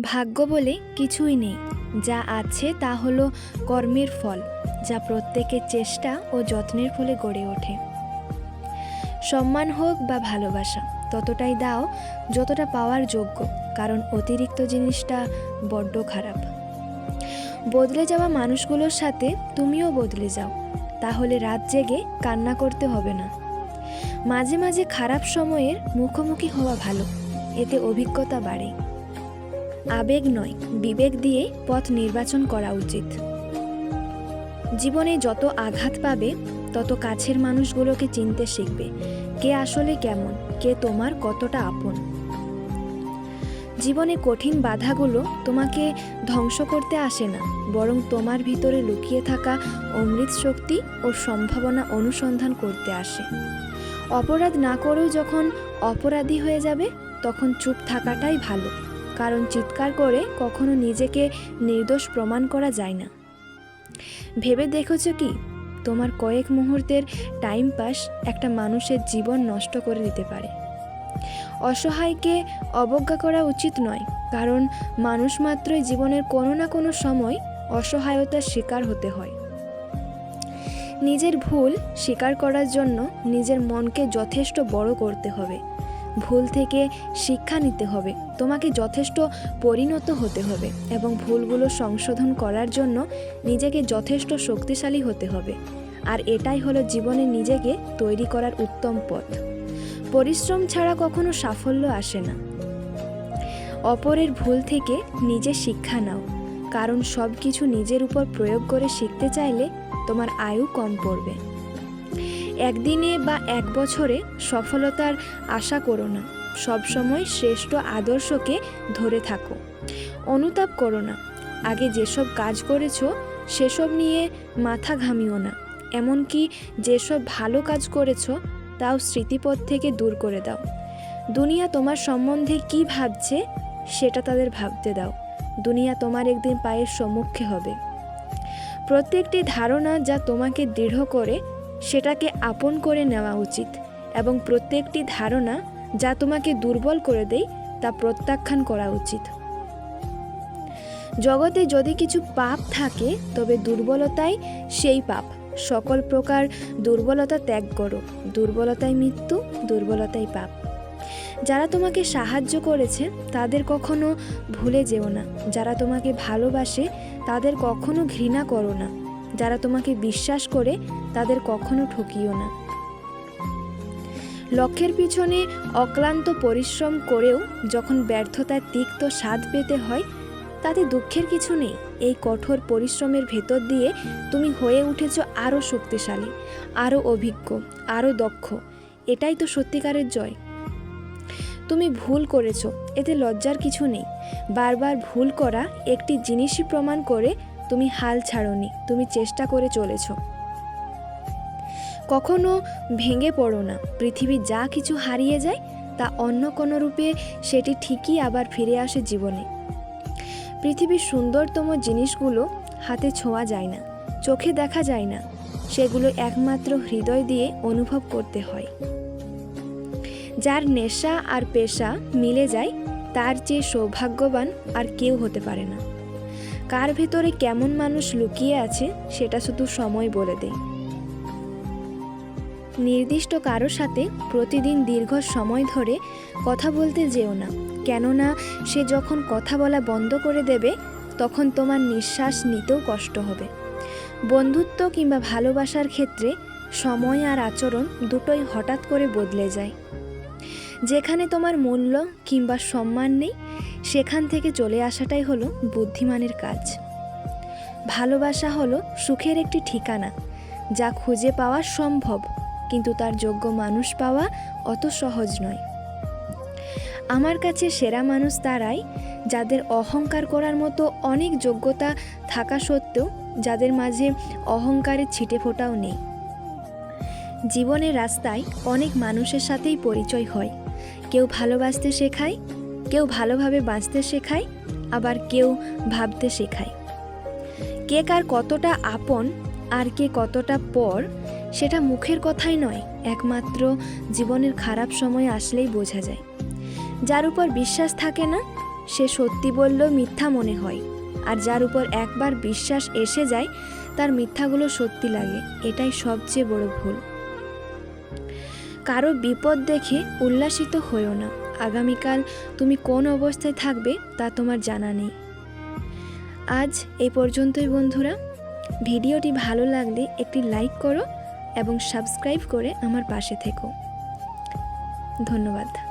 ভাগ্য বলে কিছুই নেই। যা আছে তা হলো কর্মের ফল, যা প্রত্যেকের চেষ্টা ও যত্নের ফলে গড়ে ওঠে। সম্মান হোক বা ভালোবাসা ততটাই দাও যতটা পাওয়ার যোগ্য, কারণ অতিরিক্ত জিনিসটা বড্ড খারাপ। বদলে যাওয়া মানুষগুলোর সাথে তুমিও বদলে যাও, তাহলে রাত জেগে কান্না করতে হবে না। মাঝে মাঝে খারাপ সময়ের মুখোমুখি হওয়া ভালো, এতে অভিজ্ঞতা বাড়ে। আবেগ নয়, বিবেক দিয়ে পথ নির্বাচন করা উচিত। জীবনে যত আঘাত পাবে তত কাছের মানুষগুলোকে চিনতে শিখবে, কে আসলে কেমন, কে তোমার কতটা আপন। জীবনে কঠিন বাধাগুলো তোমাকে ধ্বংস করতে আসে না, বরং তোমার ভিতরে লুকিয়ে থাকা অমৃত শক্তি ও সম্ভাবনা অনুসন্ধান করতে আসে। অপরাধ না করেও যখন অপরাধী হয়ে যাবে তখন চুপ থাকাটাই ভালো, কারণ চিৎকার করে কখনো নিজেকে নির্দোষ প্রমাণ করা যায় না। ভেবে দেখেছো কি, তোমার কয়েক মুহূর্তের টাইম পাস একটা মানুষের জীবন নষ্ট করে দিতে পারে। অসহায়কে অবজ্ঞা করা উচিত নয়, কারণ মানুষ মাত্রই জীবনের কোনো না কোনো সময় অসহায়তার শিকার হতে হয়। নিজের ভুল স্বীকার করার জন্য নিজের মনকে যথেষ্ট বড় করতে হবে। ভুল থেকে শিক্ষা নিতে হবে, তোমাকে যথেষ্ট পরিণত হতে হবে এবং ভুলগুলো সংশোধন করার জন্য নিজেকে যথেষ্ট শক্তিশালী হতে হবে। আর এটাই হলো জীবনে নিজেকে তৈরি করার উত্তম পথ। পরিশ্রম ছাড়া কখনো সাফল্য আসে না। অপরের ভুল থেকে নিজে শিক্ষা নাও, কারণ সব কিছু নিজের উপর প্রয়োগ করে শিখতে চাইলে তোমার আয়ু কম পড়বে। একদিনে বা এক বছরে সফলতার আশা করো না, সবসময় শ্রেষ্ঠ আদর্শকে ধরে থাকো। অনুতাপ করো না, আগে যেসব কাজ করেছো সেসব নিয়ে মাথা ঘামিও না। এমনকি যেসব ভালো কাজ করেছো তাও স্মৃতিপথ থেকে দূর করে দাও। দুনিয়া তোমার সম্বন্ধে কি ভাবছে সেটা তাদের ভাবতে দাও। দুনিয়া তোমার একদিন পায়ের সম্মুখে হবে। প্রত্যেকটি ধারণা যা তোমাকে দৃঢ় করে সেটাকে আপন করে নেওয়া উচিত, এবং প্রত্যেকটি ধারণা যা তোমাকে দুর্বল করে দেয় তা প্রত্যাখ্যান করা উচিত। জগতে যদি কিছু পাপ থাকে তবে দুর্বলতাই সেই পাপ। সকল প্রকার দুর্বলতা ত্যাগ করো। দুর্বলতাই মৃত্যু, দুর্বলতাই পাপ। যারা তোমাকে সাহায্য করেছে তাদের কখনো ভুলে যেও না। যারা তোমাকে ভালোবাসে তাদের কখনো ঘৃণা করো না। যারা তোমাকে বিশ্বাস করে তাদের কখনো ঠকিও না। লক্ষ্যের পিছনে অক্লান্ত পরিশ্রম করেও যখন ব্যর্থতার তিক্ত স্বাদ পেতে হয়, তাতে দুঃখের কিছু নেই। এই কঠোর পরিশ্রমের ভেতর দিয়ে তুমি হয়ে উঠেছো আরও শক্তিশালী, আরও অভিজ্ঞ, আরও দক্ষ। এটাই তো সত্যিকারের জয়। তুমি ভুল করেছো, এতে লজ্জার কিছু নেই। বারবার ভুল করা একটি জিনিসই প্রমাণ করে তুমি হাল ছাড়োনি, তুমি চেষ্টা করে চলেছো। কখনো ভেঙে পড়ো না। পৃথিবী যা কিছু হারিয়ে যায় তা অন্য কোনো রূপে সেটি ঠিকই আবার ফিরে আসে জীবনে। পৃথিবীর সুন্দরতম জিনিসগুলো হাতে ছোঁয়া যায় না, চোখে দেখা যায় না, সেগুলো একমাত্র হৃদয় দিয়ে অনুভব করতে হয়। যার নেশা আর পেশা মিলে যায় তার চেয়ে সৌভাগ্যবান আর কেউ হতে পারে না। কার ভেতরে কেমন মানুষ লুকিয়ে আছে সেটা শুধু সময় বলে দেয়। নির্দিষ্ট কারো সাথে প্রতিদিন দীর্ঘ সময় ধরে কথা বলতে যেও না, কেননা সে যখন কথা বলা বন্ধ করে দেবে তখন তোমার নিঃশ্বাস নিতেও কষ্ট হবে। বন্ধুত্ব কিংবা ভালোবাসার ক্ষেত্রে সময় আর আচরণ দুটোই হঠাৎ করে বদলে যায়। যেখানে তোমার মূল্য কিংবা সম্মান নেই সেখান থেকে চলে আসাটাই হলো বুদ্ধিমানের কাজ। ভালোবাসা হলো সুখের একটি ঠিকানা, যা খুঁজে পাওয়া সম্ভব, কিন্তু তার যোগ্য মানুষ পাওয়া অত সহজ নয়। আমার কাছে সেরা মানুষ তারাই যাদের অহংকার করার মতো অনেক যোগ্যতা থাকা সত্ত্বেও যাদের মাঝে অহংকারের ছিটেফোঁটাও নেই। জীবনের রাস্তায় অনেক মানুষের সাথেই পরিচয় হয়। কেউ ভালোবাসতে শেখায়, কেউ ভালোভাবে বাঁচতে শেখায়, আবার কেউ ভাবতে শেখায়। কে কার কতটা আপন আর কে কতটা পর সেটা মুখের কথাই নয়, একমাত্র জীবনের খারাপ সময় আসলেই বোঝা যায়। যার উপর বিশ্বাস থাকে না সে সত্যি বললেও মিথ্যা মনে হয়, আর যার উপর একবার বিশ্বাস এসে যায় তার মিথ্যাগুলো সত্যি লাগে। এটাই সবচেয়ে বড় ভুল। কারো বিপদ দেখে উল্লাসিত হইও না। আগামীকাল তুমি কোন অবস্থায় থাকবে তা তোমার জানা নেই। আজ এই পর্যন্তই বন্ধুরা। ভিডিওটি ভালো লাগলে একটি লাইক করো এবং সাবস্ক্রাইব করে আমার পাশে থেকো। ধন্যবাদ।